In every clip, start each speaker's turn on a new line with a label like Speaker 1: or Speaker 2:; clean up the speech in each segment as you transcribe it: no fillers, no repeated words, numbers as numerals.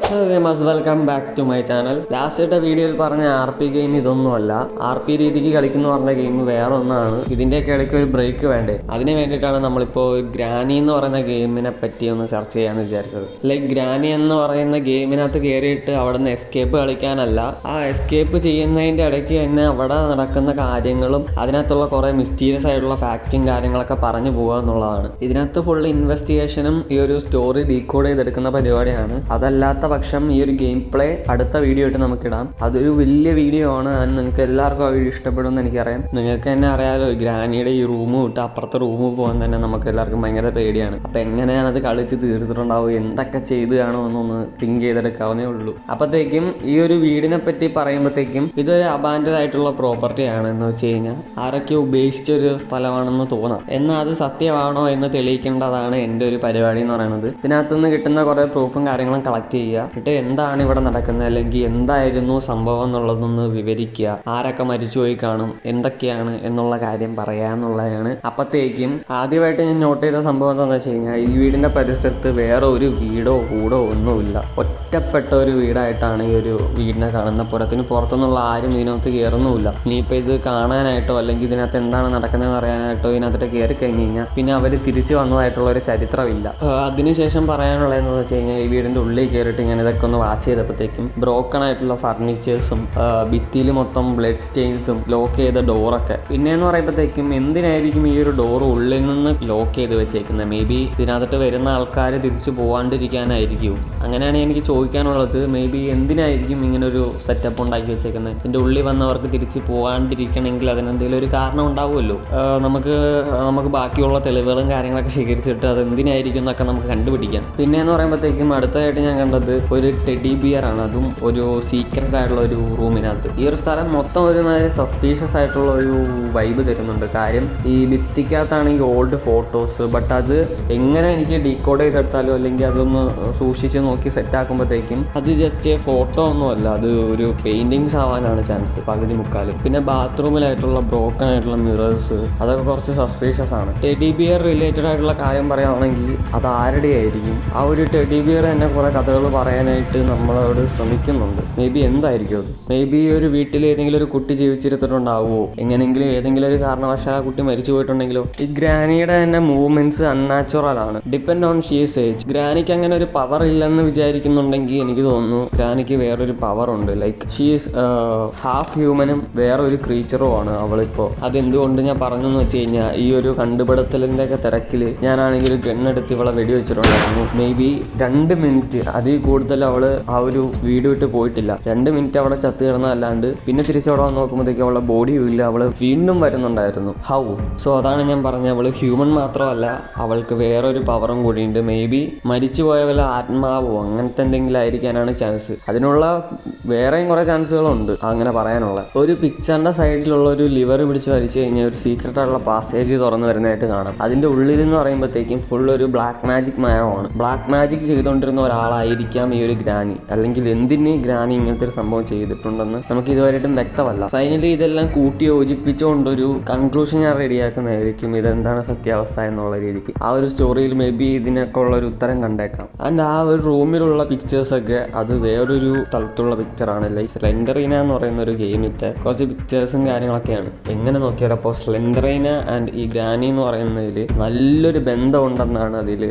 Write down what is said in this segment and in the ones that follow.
Speaker 1: Welcome back to my channel. Last ഇട്ട വീഡിയോയിൽ പറഞ്ഞ RP ഗെയിം ഇതൊന്നുമല്ല. RP രീതിക്ക് കളിക്കുന്ന പറഞ്ഞ ഗെയിം വേറെ ഒന്നാണ്. ഇതിൻ്റെയൊക്കെ ഇടയ്ക്ക് ഒരു ബ്രേക്ക് വേണ്ടേ, അതിന് വേണ്ടിയിട്ടാണ് നമ്മളിപ്പോൾ ഗ്രാനി എന്ന് പറയുന്ന ഗെയിമിനെ പറ്റി ഒന്ന് ചർച്ച ചെയ്യാമെന്ന് വിചാരിച്ചത്. ഗ്രാനി എന്ന് പറയുന്ന ഗെയിമിനകത്ത് കയറിയിട്ട് അവിടെ നിന്ന് എസ്കേപ്പ് കളിക്കാനല്ല, ആ എസ്കേപ്പ് ചെയ്യുന്നതിൻ്റെ ഇടയ്ക്ക് തന്നെ അവിടെ നടക്കുന്ന കാര്യങ്ങളും അതിനകത്തുള്ള കുറേ മിസ്റ്റീരിയസ് ആയിട്ടുള്ള ഫാക്റ്റും കാര്യങ്ങളൊക്കെ പറഞ്ഞു പോകുക എന്നുള്ളതാണ്. ഇതിനകത്ത് ഫുൾ ഇൻവെസ്റ്റിഗേഷനും ഈ ഒരു സ്റ്റോറി ഡീകോഡ് ചെയ്തെടുക്കുന്ന പരിപാടിയാണ്. അതല്ലാത്ത പക്ഷം ഈ ഒരു ഗെയിം പ്ലേ അടുത്ത വീഡിയോ ആയിട്ട് നമുക്കിടാം. അതൊരു വലിയ വീഡിയോ ആണ്. അത് നിങ്ങൾക്ക് എല്ലാവർക്കും ആ വീഡിയോ ഇഷ്ടപ്പെടുമെന്ന് എനിക്കറിയാം. നിങ്ങൾക്ക് തന്നെ അറിയാലോ, ഗ്രാനിയുടെ ഈ റൂം വിട്ട് അപ്പുറത്തെ റൂമിൽ പോകാൻ തന്നെ നമുക്ക് എല്ലാവർക്കും ഭയങ്കര പേടിയാണ്. അപ്പം എങ്ങനെയാണ് അത് കളിച്ച് തീർത്തിട്ടുണ്ടാവും, എന്തൊക്കെ ചെയ്ത് കാണുമോ എന്നൊന്ന് തിങ്ക് ചെയ്തെടുക്കാവുന്നേ ഉള്ളൂ. അപ്പോഴത്തേക്കും ഈ ഒരു വീടിനെ പറ്റി പറയുമ്പോഴത്തേക്കും ഇതൊരു അബാൻഡഡ് ആയിട്ടുള്ള പ്രോപ്പർട്ടിയാണ് എന്ന് വെച്ച് കഴിഞ്ഞാൽ ആരൊക്കെ ഉപേക്ഷിച്ചൊരു സ്ഥലമാണെന്ന് തോന്നാം. എന്നാൽ അത് സത്യമാണോ എന്ന് തെളിയിക്കേണ്ടതാണ് എൻ്റെ ഒരു പരിപാടി എന്ന് പറയുന്നത്. ഇതിനകത്തുനിന്ന് കിട്ടുന്ന കുറേ പ്രൂഫും കാര്യങ്ങളും കളക്ട് ചെയ്യുക, എന്നിട്ട് എന്താണ് ഇവിടെ നടക്കുന്നത് അല്ലെങ്കിൽ എന്തായിരുന്നു സംഭവം എന്നുള്ളതൊന്ന് വിവരിക്കുക. ആരൊക്കെ മരിച്ചുപോയി കാണും, എന്തൊക്കെയാണ് എന്നുള്ള കാര്യം പറയുക എന്നുള്ളതാണ്. അപ്പോഴത്തേക്കും ആദ്യമായിട്ട് ഞാൻ നോട്ട് ചെയ്ത സംഭവം എന്താണെന്ന് വെച്ച് കഴിഞ്ഞാൽ, ഈ വീടിൻ്റെ പരിസരത്ത് വേറെ ഒരു വീടോ കൂടോ ഒന്നുമില്ല. ഒറ്റപ്പെട്ട ഒരു വീടായിട്ടാണ് ഈ ഒരു വീടിനെ കാണുന്ന. പുറത്തുനിന്നുള്ള ആരും ഇതിനകത്ത് കയറുന്നുമില്ല. ഇനിയിപ്പോൾ ഇത് കാണാനായിട്ടോ അല്ലെങ്കിൽ ഇതിനകത്ത് എന്താണ് നടക്കുന്നതെന്ന് അറിയാനായിട്ടോ ഇതിനകത്തിട്ട് കയറി കഴിഞ്ഞ് കഴിഞ്ഞാൽ പിന്നെ അവർ തിരിച്ചു വന്നതായിട്ടുള്ള ഒരു ചരിത്രമില്ല. അതിനുശേഷം പറയാനുള്ളതെന്ന് വെച്ച് കഴിഞ്ഞാൽ, ഈ വീടിൻ്റെ ഉള്ളിൽ കയറിയിട്ട് ഞാൻ ഇതൊക്കെ ഒന്ന് വാച്ച് ചെയ്തപ്പോഴത്തേക്കും ബ്രോക്കൺ ആയിട്ടുള്ള ഫർണിച്ചേഴ്സും ഭിത്തിയിൽ മൊത്തം ബ്ലഡ് സ്റ്റെയിൻസും ലോക്ക് ചെയ്ത ഡോറൊക്കെ. പിന്നെയെന്ന് പറയുമ്പോഴത്തേക്കും എന്തിനായിരിക്കും ഈ ഒരു ഡോർ ഉള്ളിൽ നിന്ന് ലോക്ക് ചെയ്ത് വെച്ചേക്കുന്നത്? മേ ബി ഇതിനകത്ത് വരുന്ന ആൾക്കാർ തിരിച്ചു പോകാണ്ടിരിക്കാനായിരിക്കും. അങ്ങനെയാണ് എനിക്ക് ചോദിക്കാനുള്ളത്. മേ ബി എന്തിനായിരിക്കും ഇങ്ങനൊരു സെറ്റപ്പ് ഉണ്ടാക്കി വെച്ചേക്കുന്നത്? ഇതിൻ്റെ ഉള്ളിൽ വന്നവർക്ക് തിരിച്ച് പോകാണ്ടിരിക്കണമെങ്കിൽ അതിനെന്തെങ്കിലും ഒരു കാരണം ഉണ്ടാവുമല്ലോ. നമുക്ക് ബാക്കിയുള്ള തെളിവുകളും കാര്യങ്ങളൊക്കെ ശേഖരിച്ചിട്ട് അത് എന്തിനായിരിക്കും എന്നൊക്കെ നമുക്ക് കണ്ടുപിടിക്കാം. പിന്നെയെന്ന് പറയുമ്പോഴത്തേക്കും അടുത്തതായിട്ട് ഞാൻ കണ്ടത് ഒരു ടെഡി ബിയർ ആണ്. അതും ഒരു സീക്രട്ട് ആയിട്ടുള്ള ഒരു റൂമിനകത്ത്. ഈ ഒരു സ്ഥലം മൊത്തം ഒരുമാതിരി സസ്പീഷ്യസ് ആയിട്ടുള്ള ഒരു വൈബ് തരുന്നുണ്ട്. കാര്യം ഈ ഭിത്തിക്കകത്താണെങ്കിൽ ഓൾഡ് ഫോട്ടോസ്, ബട്ട് അത് എങ്ങനെ എനിക്ക് ഡീകോഡ് ചെയ്തെടുത്താലോ അല്ലെങ്കിൽ അതൊന്ന് സൂക്ഷിച്ച് നോക്കി സെറ്റാക്കുമ്പോഴത്തേക്കും അത് ജസ്റ്റ് ഫോട്ടോ ഒന്നുമല്ല, അത് ഒരു പെയിൻറ്റിങ്സ് ആവാനാണ് ചാൻസ് പകുതി മുക്കാലും. പിന്നെ ബാത്റൂമിലായിട്ടുള്ള ബ്രോക്കൺ ആയിട്ടുള്ള മിറേഴ്സ്, അതൊക്കെ കുറച്ച് സസ്പീഷ്യസ് ആണ്. ടെഡി ബിയർ റിലേറ്റഡ് ആയിട്ടുള്ള കാര്യം പറയുകയാണെങ്കിൽ അത് ആരുടെ ആയിരിക്കും? ആ ഒരു ടെഡി ബിയർ തന്നെ കുറേ കഥകൾ പറയാനായിട്ട് നമ്മളോട് ശ്രമിക്കുന്നുണ്ട്. മേ ബി എന്തായിരിക്കും അത്? മേ ബി ഒരു വീട്ടിൽ ഏതെങ്കിലും ഒരു കുട്ടി ജീവിച്ചിരുത്തിട്ടുണ്ടാവുമോ? എങ്ങനെയെങ്കിലും ഏതെങ്കിലും ഒരു കാരണവശാൽ ആ കുട്ടി മരിച്ചു പോയിട്ടുണ്ടെങ്കിലോ? ഈ ഗ്രാനിയുടെ തന്നെ മൂവ്മെന്റ്സ് അൺനാച്ചുറൽ ആണ്. Depend on she's age. ഗ്രാനിക്ക് അങ്ങനെ ഒരു പവർ ഇല്ലെന്ന് വിചാരിക്കുന്നുണ്ടെങ്കിൽ എനിക്ക് തോന്നുന്നു ഗ്രാനിക്ക് വേറൊരു പവർ ഉണ്ട്. ലൈക്ക് ഷീസ് ഹാഫ് ഹ്യൂമനും വേറൊരു ക്രീച്ചറും ആണ് അവളിപ്പോൾ. അതെന്തുകൊണ്ട് ഞാൻ പറഞ്ഞെന്ന് വെച്ച് കഴിഞ്ഞാൽ, ഈ ഒരു കണ്ടുപിടുത്തലിൻ്റെ ഒക്കെ തിരക്കിൽ ഞാനാണെങ്കിൽ ഒരു ഗണ്ണെടുത്ത് ഇവളെ വെടിവെച്ചിട്ടുണ്ടായിരുന്നു. മേ ബി 2 മിനിറ്റ് അതിൽ കൂടുതൽ അവൾ ആ ഒരു വീട് വിട്ട് പോയിട്ടില്ല. 2 മിനിറ്റ് അവിടെ ചത്ത് കിടന്നതല്ലാണ്ട് പിന്നെ തിരിച്ചവിടെ വന്ന് നോക്കുമ്പോഴത്തേക്കും അവളുടെ ബോഡിയും ഇല്ല. അവൾ വീണ്ടും വരുന്നുണ്ടായിരുന്നു. ഹൗ? സോ അതാണ് ഞാൻ പറഞ്ഞത്, അവൾ ഹ്യൂമൻ മാത്രമല്ല, അവൾക്ക് വേറൊരു പവറും കൂടിയുണ്ട്. മേ ബി മരിച്ചു പോയ വല്ല ആത്മാവോ അങ്ങനത്തെ എന്തെങ്കിലും ആയിരിക്കാനാണ് ചാൻസ്. അതിനുള്ള വേറെയും കുറേ ചാൻസുകളുണ്ട് അങ്ങനെ പറയാനുള്ള. ഒരു പിക്ചറിൻ്റെ സൈഡിലുള്ള ഒരു ലിവർ പിടിച്ച് വലിച്ചു കഴിഞ്ഞാൽ ഒരു സീക്രട്ട് ആയിട്ടുള്ള പാസേജ് തുറന്നു വരുന്നതായിട്ട് കാണാം. അതിൻ്റെ ഉള്ളിൽ എന്ന് പറയുമ്പോഴത്തേക്കും ഫുൾ ഒരു ബ്ലാക്ക് മാജിക് മയമാണ്. ബ്ലാക്ക് മാജിക് ചെയ്തുകൊണ്ടിരുന്ന ഒരാളായിരിക്കാം ഈ ഒരു ഗ്രാനി. അല്ലെങ്കിൽ എന്തിന് ഗ്രാനി ഇങ്ങനത്തെ ഒരു സംഭവം ചെയ്തിട്ടുണ്ടെന്ന് നമുക്ക് ഇതുവരെയായിട്ടും വ്യക്തമല്ല. ഫൈനലി ഇതെല്ലാം കൂട്ടി യോജിപ്പിച്ചുകൊണ്ടൊരു കൺക്ലൂഷൻ ഞാൻ റെഡിയാക്കുന്നതായിരിക്കും. ഇതെന്താണ് സത്യാവസ്ഥ എന്നുള്ള രീതിക്ക്. ആ ഒരു സ്റ്റോറിയിൽ മേ ബി ഇതിനൊക്കെ ഉള്ള ഒരു ഉത്തരം കണ്ടേക്കാം. ആൻഡ് ആ ഒരു റൂമിലുള്ള പിക്ചേഴ്സൊക്കെ അത് വേറൊരു സ്ഥലത്തുള്ള പിക്ചറാണ്. ലൈക്ക് സ്ലെൻഡറീന എന്ന് പറയുന്ന ഒരു ഗെയിമിത്തെ കുറച്ച് പിക്ചേഴ്സും കാര്യങ്ങളൊക്കെയാണ്. എങ്ങനെ നോക്കിയാലും അപ്പോൾ സ്ലെൻഡറീന ആൻഡ് ഈ ഗ്രാനി എന്ന് പറയുന്നതിൽ നല്ലൊരു ബന്ധമുണ്ടെന്നാണ്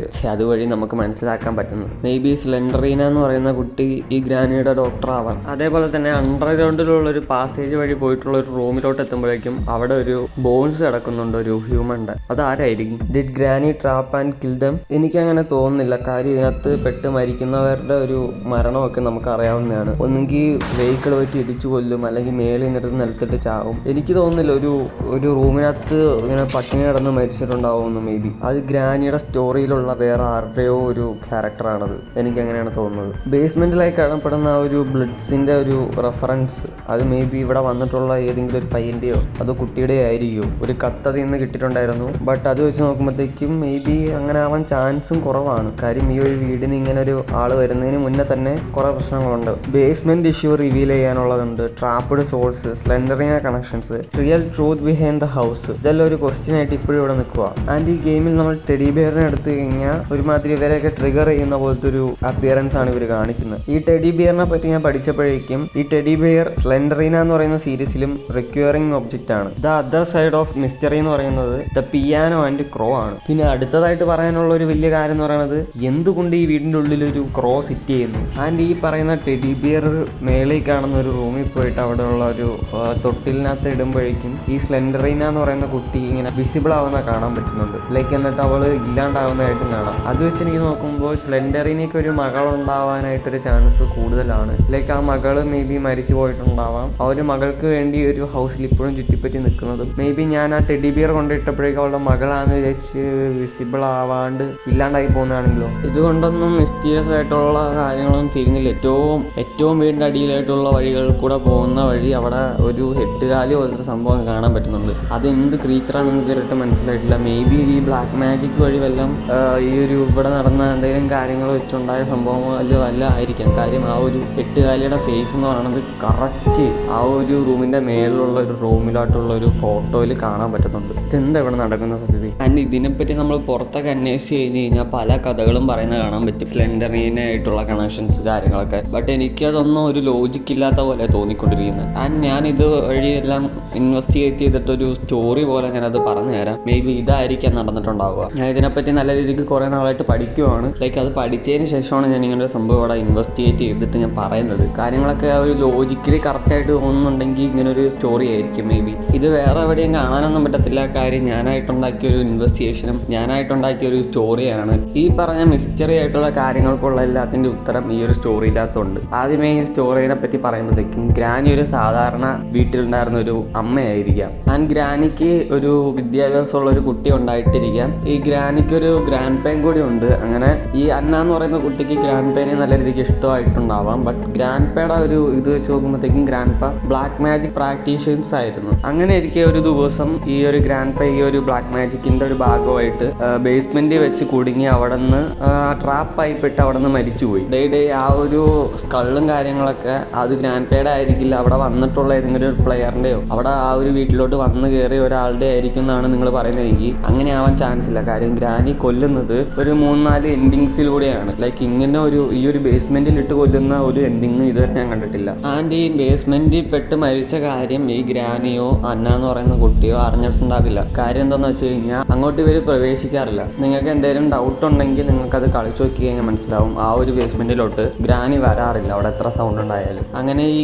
Speaker 1: അതുവഴി നമുക്ക് മനസ്സിലാക്കാൻ പറ്റുന്നത്. മേ ബി സ്ലെൻഡറീന എന്ന് പറയുന്ന കുട്ടി ഈ ഗ്രാനിയുടെ ഡോക്ടർ ആവാം. അതേപോലെ തന്നെ അണ്ടർഗ്രൗണ്ടിലുള്ള ഒരു പാസേജ് വഴി പോയിട്ടുള്ള ഒരു റൂമിലോട്ട് എത്തുമ്പോഴേക്കും അവിടെ ഒരു ബോൺസ് കിടക്കുന്നുണ്ട്, ഒരു ഹ്യൂമൻ്റെ. അതാരായിരിക്കും? Did granny trap and kill them? എനിക്കങ്ങനെ തോന്നുന്നില്ല. കാര്യം ഇതിനകത്ത് പെട്ട് മരിക്കുന്നവരുടെ ഒരു മരണമൊക്കെ നമുക്ക് അറിയാവുന്നതാണ്. ഒന്നുകിൽ വെഹിക്കിൾ വെച്ച് ഇടിച്ചു കൊല്ലും, അല്ലെങ്കിൽ മേളിൽ നിന്നിട്ട് നിലത്തിട്ട് ചാവും. എനിക്ക് തോന്നുന്നില്ല ഒരു റൂമിനകത്ത് ഇങ്ങനെ പട്ടിണി കിടന്ന് മരിച്ചിട്ടുണ്ടാവുമെന്ന്. മേ ബി അത് ഗ്രാനിയുടെ സ്റ്റോറിയിലുള്ള വേറെ ആരുടെയോ ഒരു ക്യാരക്ടറാണത്. എനിക്കങ്ങനെയാണ് തോന്നുന്നത്. ബേസ്മെന്റിലായി കാണപ്പെടുന്ന ആ ഒരു ബ്ലഡ്സിന്റെ ഒരു റെഫറൻസ് അത് മേ ബി ഇവിടെ വന്നിട്ടുള്ള ഏതെങ്കിലും ഒരു പയ്യന്റെയോ അതോ കുട്ടിയുടെയോ ആയിരിക്കും. ഒരു കത്തതിൽ നിന്ന് കിട്ടിയിട്ടുണ്ടായിരുന്നു. ബട്ട് അത് വെച്ച് നോക്കുമ്പോഴത്തേക്കും മേ ബി അങ്ങനെ ആവാൻ ചാൻസും കുറവാണ്. കാര്യം ഈ ഒരു വീടിന് ഇങ്ങനെ ഒരു ആൾ വരുന്നതിന് മുന്നേ തന്നെ കുറേ പ്രശ്നങ്ങളുണ്ട്. ബേസ്മെന്റ് ഇഷ്യൂ റിവീൽ ചെയ്യാനുള്ളതുണ്ട്, trapped source, Slendrina connections, real truth behind the house. ഇതെല്ലാം ഒരു ക്വസ്റ്റ്യൻ ആയിട്ട് ഇപ്പോഴും ഇവിടെ നിൽക്കുക. ആൻഡ് ഈ ഗെയിമിൽ നമ്മൾ ടെഡി ബിയറിനെ എടുത്തു കഴിഞ്ഞാൽ ഒരുമാതിരി ഇവരെയൊക്കെ ട്രിഗർ ചെയ്യുന്ന പോലത്തെ ഒരു അപ്പിയറൻസ് ആണ് ആണ് ഇവർ കാണിക്കുന്നത്. ഈ ടെഡി ബിയറിനെ പറ്റി ഞാൻ പഠിച്ചപ്പോഴേക്കും ഈ ടെഡി ബിയർ സ്ലെൻഡറീന എന്ന് പറയുന്ന സീരീസിലും റിക്വയറിംഗ് ഒബ്ജക്റ്റ് ആണ്. The other side of mystery എന്ന് പറയുന്നത് ദ പിയാനോ ആൻഡ് ക്രോ ആണ്. പിന്നെ അടുത്തതായിട്ട് പറയാനുള്ള ഒരു വലിയ കാര്യം എന്ന് പറയുന്നത് എന്തുകൊണ്ട് ഈ വീടിന്റെ ഉള്ളിൽ ഒരു ക്രോ സിറ്റ് ചെയ്യുന്നു. ആൻഡ് ഈ പറയുന്ന ടെഡി ബിയർ മേളിൽ കാണുന്ന ഒരു റൂമിൽ പോയിട്ട് അവിടെ ഉള്ള ഒരു തൊട്ടിലിനകത്ത് ഇടുമ്പോഴേക്കും ഈ സ്ലെൻഡറീന എന്ന് പറയുന്ന കുട്ടി ഇങ്ങനെ വിസിബിൾ ആവുന്ന കാണാൻ പറ്റുന്നുണ്ട്. ലൈക്ക് എന്നിട്ട് അവള് ഇല്ലാണ്ടാവുന്നതായിട്ടും കാണാം. അത് വെച്ച് എനിക്ക് നോക്കുമ്പോൾ സ്ലെൻഡറിനേക്ക് ഒരു മകൾ ഉണ്ടാവാനായിട്ടൊരു ചാൻസ് കൂടുതലാണ്. ലൈക്ക് ആ മകള് മേ ബി മരിച്ചു പോയിട്ടുണ്ടാവാം. ആ ഒരു മകൾക്ക് വേണ്ടി ഒരു ഹൗസിൽ ഇപ്പോഴും ചുറ്റിപ്പറ്റി നിൽക്കുന്നതും മേ ബി ഞാൻ ആ ടെഡി ബിയർ കൊണ്ടിട്ടപ്പോഴേക്കും അവളുടെ മകളാന്ന് വിചാരിച്ച് വിസിബിൾ ആവാണ്ട് ഇല്ലാണ്ടായി പോകുന്നതാണെങ്കിലോ. ഇതുകൊണ്ടൊന്നും മിസ്റ്റീരിയസ് ആയിട്ടുള്ള കാര്യങ്ങളൊന്നും തിരിഞ്ഞില്ല. ഏറ്റവും വീടിൻ്റെ അടിയിലായിട്ടുള്ള വഴികളിൽ കൂടെ പോകുന്ന വഴി അവിടെ ഒരു ഹെട്ടുകാലി പോലത്തെ സംഭവം കാണാൻ പറ്റുന്നുണ്ട്. അത് എന്ത് ക്രീച്ചറാണെന്ന് ഇതുവരെയായിട്ട് മനസ്സിലായിട്ടില്ല. മേ ബി ഈ ബ്ലാക്ക് മാജിക് വഴി വല്ലതും ഈ ഒരു ഇവിടെ നടന്ന എന്തെങ്കിലും കാര്യങ്ങൾ വെച്ചുണ്ടായ സംഭവമോ വല്ല ആയിരിക്കാം. കാര്യം ആ ഒരു എട്ടുകാലിയുടെ ഫേസ് എന്ന് പറയുന്നത് കറക്റ്റ് ആ ഒരു റൂമിൻ്റെ മേളിലുള്ള ഒരു റൂമിലോട്ടുള്ള ഒരു ഫോട്ടോയിൽ കാണാൻ പറ്റുന്നുണ്ട്. ഇതെന്താ ഇവിടെ നടക്കുന്ന സത്യത്തിൽ. ആൻഡ് ഇതിനെപ്പറ്റി നമ്മൾ പുറത്തൊക്കെ അന്വേഷിച്ച് കഴിഞ്ഞ് കഴിഞ്ഞാൽ പല കഥകളും പറയുന്നത് കാണാൻ പറ്റും, സ്ലെൻഡറിനായിട്ടുള്ള കണക്ഷൻസ് കാര്യങ്ങളൊക്കെ. ബട്ട് എനിക്കതൊന്നും ഒരു ലോജിക്ക് ഇല്ലാത്ത പോലെ തോന്നിക്കൊണ്ടിരിക്കുന്നത്. ആൻഡ് ഞാൻ ഇത് വഴി എല്ലാം ഇൻവെസ്റ്റിഗേറ്റ് ചെയ്തിട്ടൊരു സ്റ്റോറി പോലെ ഞാനത് പറഞ്ഞു തരാം. മേ ബി ഇതായിരിക്കാം നടന്നിട്ടുണ്ടാവുക. ഞാൻ ഇതിനെപ്പറ്റി നല്ല രീതിക്ക് കുറേ നാളായിട്ട് പഠിക്കുവാണ്. ലൈക്ക് അത് പഠിച്ചതിന് ശേഷമാണ് ഞാൻ ഇങ്ങനെ ഒരു സംഭവം അവിടെ ഇൻവെസ്റ്റിഗേറ്റ് ചെയ്തിട്ട് ഞാൻ പറയുന്നത്. കാര്യങ്ങളൊക്കെ ഒരു ലോജിക്കലി കറക്റ്റായിട്ട് തോന്നുന്നുണ്ടെങ്കിൽ ഇങ്ങനെ ഒരു സ്റ്റോറി ആയിരിക്കും. മേ ബി ഇത് വേറെ എവിടെയും കാണാനൊന്നും പറ്റത്തില്ല. കാര്യം ഞാനായിട്ടുണ്ടാക്കിയ ഒരു ഇൻവെസ്റ്റിഗേഷനും ഞാനായിട്ടുണ്ടാക്കിയ ഒരു സ്റ്റോറിയാണ്. ഈ പറഞ്ഞ മിസ്റ്ററി ആയിട്ടുള്ള കാര്യങ്ങൾക്കുള്ള എല്ലാത്തിൻ്റെ ഉത്തരം ഈ ഒരു സ്റ്റോറിയിനകത്തുണ്ട്. ആദ്യമേ ഈ സ്റ്റോറിനെ പറ്റി പറയുമ്പോഴത്തേക്കും ഗ്രാനി ഒരു സാധാരണ വീട്ടിലുണ്ടായിരുന്ന ഒരു അമ്മയായിരിക്കാം. ആൻഡ് ഗ്രാനിക്ക് ഒരു വിദ്യാഭ്യാസമുള്ള ഒരു കുട്ടി ഉണ്ടായിട്ടിരിക്കാം. ഈ ഗ്രാനിക്ക് ഒരു ഗ്രാൻഡ് പേൻ കൂടി ഉണ്ട്. അങ്ങനെ ഈ അന്ന എന്ന് പറയുന്ന കുട്ടിക്ക് ഗ്രാൻഡ് പേനെ നല്ല രീതിക്ക് ഇഷ്ടമായിട്ടുണ്ടാവാം. ബട്ട് ഗ്രാൻഡ് പേയുടെ ഒരു ഇത് വെച്ച് നോക്കുമ്പോഴത്തേക്കും ഗ്രാൻഡ് പ ബ്ലാക്ക് മാജിക് പ്രാക്ടീഷ്യൻസ് ആയിരുന്നു. അങ്ങനെ ഇരിക്കെ ഒരു ദിവസം ഈ ഒരു ഗ്രാൻഡ് പ ഈ ഒരു ബ്ലാക്ക് മാജിക്കിന്റെ ഒരു ഭാഗമായിട്ട് ബേസ്മെന്റിൽ വെച്ച് കുടുങ്ങി അവിടെ നിന്ന് ട്രാപ്പായി പെട്ട് അവിടെ നിന്ന് മരിച്ചുപോയി. ഡേ ആ ഒരു സ്കള്ളും കാര്യങ്ങളൊക്കെ അത് ഗ്രാൻഡ് പേയുടെ ആയിരിക്കില്ല, അവിടെ വന്നിട്ടുള്ള ഏതെങ്കിലും ഒരു പ്ലെയറിന്റെയോ അവിടെ ആ ഒരു വീട്ടിലോട്ട് വന്ന് കയറിയ ഒരാളുടെ ആയിരിക്കും എന്നാണ് നിങ്ങൾ പറയുന്നതെങ്കിൽ അങ്ങനെ ആവാൻ ചാൻസ് ഇല്ല. കാര്യം ഗ്രാനി കൊല്ലുന്നത് ഒരു 3-4 എൻഡിങ്സിലൂടെയാണ്. ലൈക്ക് ഇങ്ങനെ ഈ ഒരു ബേസ്മെന്റിൽ ഇട്ട് കൊല്ലുന്ന ഒരു എൻഡിങ് ഇതുവരെ ഞാൻ കണ്ടിട്ടില്ല. ആൻഡ് ഈ ബേസ്മെന്റിൽ പെട്ട് മരിച്ച കാര്യം ഈ ഗ്രാനിയോ അന്ന എന്ന് പറയുന്ന കുട്ടിയോ അറിഞ്ഞിട്ടുണ്ടാവില്ല. കാര്യം എന്താണെന്ന് വെച്ച് കഴിഞ്ഞാൽ അങ്ങോട്ട് ഇവർ പ്രവേശിക്കാറില്ല. നിങ്ങൾക്ക് എന്തെങ്കിലും ഡൗട്ട് ഉണ്ടെങ്കിൽ നിങ്ങൾക്കത് കളിച്ചു നോക്കി കഴിഞ്ഞാൽ മനസ്സിലാവും. ആ ഒരു ബേസ്മെന്റിലോട്ട് ഗ്രാനി വരാറില്ല അവിടെ എത്ര സൗണ്ട് ഉണ്ടായാലും. അങ്ങനെ ഈ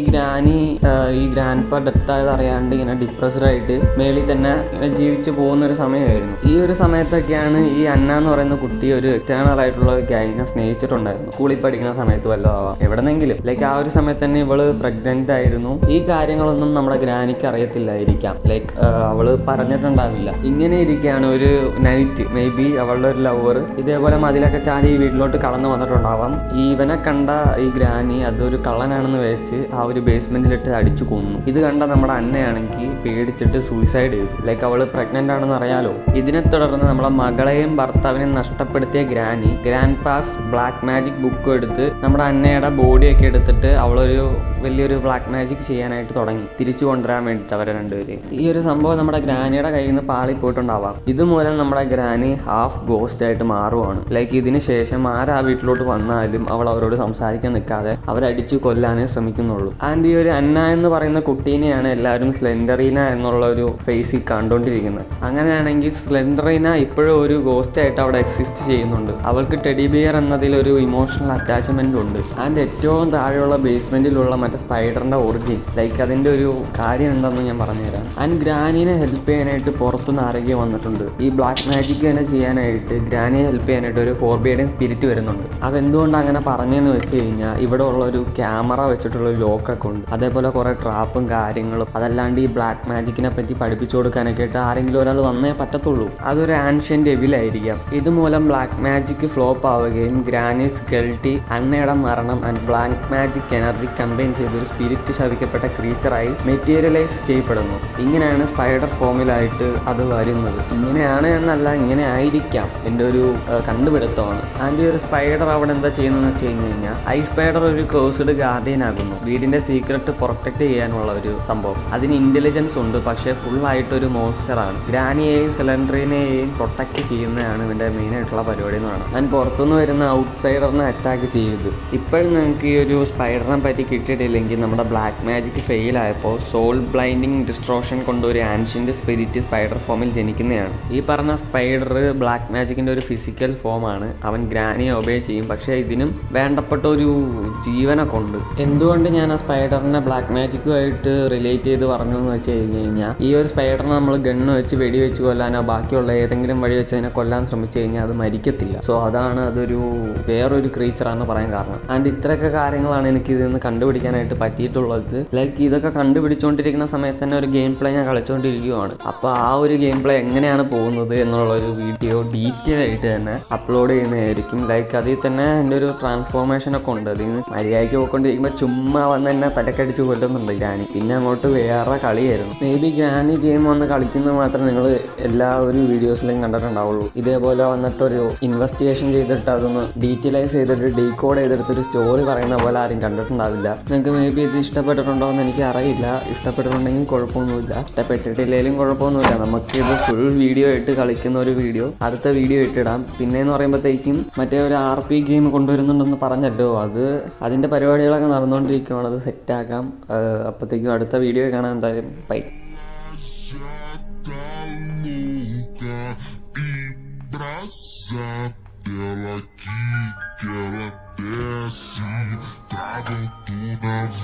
Speaker 1: ഗ്രാൻഡ് പ ഡെത്ത് ആയത് അറിയാണ്ട് ഇങ്ങനെ ഡിപ്രസ്ഡ് ആയിട്ട് മേളിൽ തന്നെ ഇങ്ങനെ ജീവിച്ചു പോകുന്ന ഒരു സമയമായിരുന്നു. ഈ ഒരു സമയത്തൊക്കെയാണ് ഈ അന്ന എന്ന് പറയുന്ന കുട്ടി ഒരു എക്സ്റ്റേണൽ ആയിട്ടുള്ള ഗൈനെ സ്നേഹിച്ചിട്ടുണ്ടായിരുന്നു. സ്കൂളിൽ പഠിക്കുന്ന സമയത്ത് വല്ലതും ആവാം, എവിടെന്നെങ്കിലും. ലൈക്ക് ആ ഒരു സമയത്ത് തന്നെ ഇവള് പ്രഗ്നന്റ് ആയിരുന്നു. ഈ കാര്യങ്ങളൊന്നും നമ്മുടെ ഗ്രാനിക്ക് അറിയത്തില്ലായിരിക്കാം. ലൈക്ക് അവള് പറഞ്ഞിട്ടുണ്ടാവില്ല. ഇങ്ങനെ ഇരിക്കുകയാണ് ഒരു നൈറ്റ് മേ ബി അവളുടെ ഒരു ലവർ ഇതേപോലെ മതിലൊക്കെ ചാടി ഈ വീട്ടിലോട്ട് കടന്നു വന്നിട്ടുണ്ടാവാം. ഇവനെ കണ്ട ഈ ഗ്രാനി അതൊരു കള്ളനാണെന്ന് വെച്ച് ആ ഒരു ബേസ്മെന്റിലിട്ട് അടിച്ചു കൊന്നു. ഇത് കണ്ട നമ്മുടെ അന്നയാണെങ്കിൽ പേടിച്ചിട്ട് സൂയിസൈഡ് ചെയ്തു. ലൈക്ക് അവള് പ്രഗ്നന്റ് ആണെന്ന് അറിയാലോ. ഇതിനെ തുടർന്ന് നമ്മളെ മകളെയും ഭർത്താവിനെയും നഷ്ടപ്പെടുത്തിയ granny grandpa's black magic ബുക്കും എടുത്ത് നമ്മുടെ അന്നയുടെ ബോഡിയൊക്കെ എടുത്തിട്ട് അവളൊരു വലിയൊരു ബ്ലാക്ക് മാജിക് ചെയ്യാനായിട്ട് തുടങ്ങി, തിരിച്ചു കൊണ്ടുവരാൻ വേണ്ടിയിട്ട് അവരെ രണ്ടുപേരെയും. ഈ ഒരു സംഭവം നമ്മുടെ ഗ്രാനിയുടെ കയ്യിൽ നിന്ന് പാളി പോയിട്ടുണ്ടാവാം. ഇതുമൂലം നമ്മുടെ ഗ്രാനി ഹാഫ് ഗോസ്റ്റ് ആയിട്ട് മാറുവാണ്. ലൈക്ക് ഇതിന് ശേഷം ആരാ വീട്ടിലോട്ട് വന്നാലും അവൾ അവരോട് സംസാരിക്കാൻ നിൽക്കാതെ അവരടിച്ചു കൊല്ലാനേ ശ്രമിക്കുന്നുള്ളൂ. ആൻഡ് ഈ ഒരു അന്ന എന്ന് പറയുന്ന കുട്ടീനെയാണ് എല്ലാവരും സ്ലെൻഡറീന എന്നുള്ള ഒരു ഫേസിൽ കണ്ടുകൊണ്ടിരിക്കുന്നത്. അങ്ങനെയാണെങ്കിൽ സ്ലെൻഡറീന ഇപ്പോഴും ഒരു ഗോസ്റ്റ് ആയിട്ട് അവിടെ എക്സിസ്റ്റ് ചെയ്യുന്നുണ്ട്. അവൾക്ക് ടെഡി ബിയർ എന്നതിലൊരു ഇമോഷണൽ അറ്റാച്ച്മെന്റ് ഉണ്ട്. ആൻഡ് ഏറ്റവും താഴെയുള്ള ബേസ്മെന്റിലുള്ള മറ്റേ സ്പൈഡറിന്റെ ഒറിജിൻ ലൈക്ക് അതിന്റെ ഒരു കാര്യം എന്താണെന്ന് ഞാൻ പറഞ്ഞുതരാം. ആൻഡ് ഗ്രാനിനെ ഹെൽപ്പ് ചെയ്യാനായിട്ട് പുറത്തുനിന്ന് ആരോഗ്യം വന്നിട്ടുണ്ട്. ഈ ബ്ലാക്ക് മാജിക് തന്നെ ചെയ്യാനായിട്ട് ഗ്രാനിയെ ഹെൽപ്പ് ചെയ്യാനായിട്ട് ഒരു ഫോർബിയഡിങ് സ്പിരിറ്റ് വരുന്നുണ്ട്. അതെന്തുകൊണ്ട് അങ്ങനെ പറഞ്ഞെന്ന് വെച്ച് കഴിഞ്ഞാൽ ഇവിടെ ഉള്ള ഒരു ക്യാമറ വെച്ചിട്ടുള്ള ഒരു ലോക്കൊക്കെ ഉണ്ട്. അതേപോലെ കുറെ ട്രാപ്പും കാര്യങ്ങളും. അതല്ലാണ്ട് ഈ ബ്ലാക്ക് മാജിക്കിനെ പറ്റി പഠിപ്പിച്ചു കൊടുക്കാനൊക്കെ ആയിട്ട് ആരെങ്കിലും ഒരാൾ വന്നേ പറ്റത്തുള്ളൂ. അതൊരു ആൻഷ്യന്റ് എവിലായിരിക്കാം. ഇതുമൂലം ബ്ലാക്ക് മാജിക് ഫ്ലോപ്പ് ആവുകയും ഗ്രാനി സ്കെൽറ്റി അന്നയുടെ മരണം and black magic energy combine ചെയ്തൊരു സ്പിരിറ്റ് ശവിക്കപ്പെട്ട ക്രീച്ചറായി മെറ്റീരിയലൈസ് ചെയ്യപ്പെടുന്നു. ഇങ്ങനെയാണ് സ്പൈഡർ ഫോമിലായിട്ട് അത് വരുന്നത്. ഇങ്ങനെയാണ് എന്നല്ല, ഇങ്ങനെ ആയിരിക്കാം. എൻ്റെ ഒരു കണ്ടുപിടുത്തമാണ്. ആൻഡ് ഈ ഒരു സ്പൈഡർ അവിടെ എന്താ ചെയ്യുന്നതെന്ന് വെച്ച് കഴിഞ്ഞ് കഴിഞ്ഞാൽ ഐ സ്പൈഡർ ഒരു കേഴ്സ്ഡ് ഗാർഡിയൻ ആകുന്നു. വീടിന്റെ സീക്രട്ട് പ്രൊട്ടക്ട് ചെയ്യാനുള്ള ഒരു സംഭവം. അതിന് ഇന്റലിജൻസ് ഉണ്ട്, പക്ഷേ ഫുള്ളായിട്ടൊരു മോൺസ്റ്ററാണ്. ഗ്രാനിയെയും സിലിണ്ടറിനെയും പ്രൊട്ടക്ട് ചെയ്യുന്നതാണ് ഇവന്റെ മെയിൻ ആയിട്ടുള്ള പരിപാടി എന്ന് പറയുന്നത്. ഞാൻ പുറത്തുനിന്ന് വരുന്ന ഔട്ട്സൈഡറിനെ അറ്റാക്ക് അറ്റാക്ക് ചെയ്ത്. ഇപ്പോഴും നിങ്ങൾക്ക് ഈ ഒരു സ്പൈഡറിനെ പറ്റി കിട്ടിയിട്ടില്ലെങ്കിൽ നമ്മുടെ ബ്ലാക്ക് മാജിക് ഫെയിൽ ആയപ്പോൾ സോൾ ബ്ലൈൻഡിങ് ഡിസ്ട്രോഷൻ കൊണ്ട് ഒരു ആൻഷ്യൻ്റ് സ്പിരിറ്റ് സ്പൈഡർ ഫോമിൽ ജനിക്കുന്നതാണ്. ഈ പറഞ്ഞ സ്പൈഡർ ബ്ലാക്ക് മാജിക്കിൻ്റെ ഒരു ഫിസിക്കൽ ഫോമാണ്. അവൻ ഗ്രാനിയെ ഒബേ ചെയ്യും. പക്ഷേ ഇതിനും വേണ്ടപ്പെട്ട ഒരു ജീവനൊക്കെ ഉണ്ട്. എന്തുകൊണ്ട് ഞാൻ ആ സ്പൈഡറിനെ ബ്ലാക്ക് മാജിക്കുമായിട്ട് റിലേറ്റ് ചെയ്ത് പറഞ്ഞു എന്ന് വെച്ച് കഴിഞ്ഞാൽ, ഈ ഒരു സ്പൈഡറിനെ നമ്മൾ ഗണ്ണ് വെച്ച് വെടിവെച്ച് കൊല്ലാനോ ബാക്കിയുള്ള ഏതെങ്കിലും വഴി വെച്ച് അതിനെ കൊല്ലാൻ ശ്രമിച്ചു കഴിഞ്ഞാൽ അത് മരിക്കത്തില്ല. സോ അതാണ് അതൊരു വേറൊരു ക്രീച്ചറാണെന്ന് പറയാൻ കാരണം. ആൻഡ് ഇത്രയൊക്കെ കാര്യങ്ങളാണ് എനിക്ക് ഇതിൽ നിന്ന് കണ്ടുപിടിക്കാനായിട്ട് പറ്റിയിട്ടുള്ളത്. ലൈക്ക് ഇതൊക്കെ കണ്ടുപിടിച്ചുകൊണ്ടിരിക്കുന്ന സമയത്ത് തന്നെ ഒരു ഗെയിം പ്ലേ ഞാൻ കളിച്ചുകൊണ്ടിരിക്കുകയാണ്. അപ്പോൾ ആ ഒരു ഗെയിം പ്ലേ എങ്ങനെയാണ് പോകുന്നത് എന്നുള്ളൊരു വീഡിയോ ഡീറ്റെയിൽ ആയിട്ട് തന്നെ അപ്ലോഡ് ചെയ്യുന്നതായിരിക്കും. ലൈക്ക് അതിൽ തന്നെ എൻ്റെ ഒരു ട്രാൻസ്ഫോർമേഷനൊക്കെ ഉണ്ട്. അതിൽ നിന്ന് മര്യാദയ്ക്ക് പോയിക്കൊണ്ടിരിക്കുമ്പോൾ ചുമ്മാ വന്ന് തന്നെ തലക്കടിച്ച് കൊല്ലുന്നുണ്ട് ഗ്രാനി. പിന്നെ അങ്ങോട്ട് വേറെ കളിയായിരുന്നു. മേ ബി ഗ്രാനി ഗെയിം വന്ന് കളിക്കുന്നത് മാത്രം നിങ്ങൾ എല്ലാ ഒരു വീഡിയോസിലും കണ്ടിട്ടുണ്ടാവുള്ളൂ. ഇതേപോലെ വന്നിട്ടൊരു ഇൻവെസ്റ്റിഗേഷൻ ചെയ്തിട്ട് അതൊന്ന് ഡീറ്റെയിലൈസ് ചെയ്തിട്ട് ഡീകോഡ് ചെയ്തെടുത്തൊരു സ്റ്റോറി പറയുന്ന പോലെ ആരും കണ്ടിട്ടുണ്ടാവില്ല. നിങ്ങൾക്ക് മേ ബി ഇത് ഇഷ്ടപ്പെട്ടിട്ടുണ്ടോ എന്ന് എനിക്ക് അറിയില്ല. ഇഷ്ടപ്പെട്ടിട്ടുണ്ടെങ്കിൽ കുഴപ്പമൊന്നുമില്ല, ഇഷ്ടപ്പെട്ടിട്ടില്ലെങ്കിലും കുഴപ്പമൊന്നുമില്ല. നമുക്കിത് ഫുൾ വീഡിയോ ആയിട്ട് കളിക്കുന്ന ഒരു വീഡിയോ അടുത്ത വീഡിയോ ഇട്ടിടാം. പിന്നെയെന്ന് പറയുമ്പോഴത്തേക്കും മറ്റേ ഒരു RP ഗെയിം കൊണ്ടുവരുന്നുണ്ടെന്ന് പറഞ്ഞല്ലോ, അതിൻ്റെ പരിപാടികളൊക്കെ നടന്നുകൊണ്ടിരിക്കുകയാണ്. അത് സെറ്റാക്കാം. അപ്പോഴത്തേക്കും അടുത്ത വീഡിയോ കാണാൻ എന്തായാലും by.
Speaker 2: Ela que ela desce, trago tu na voz.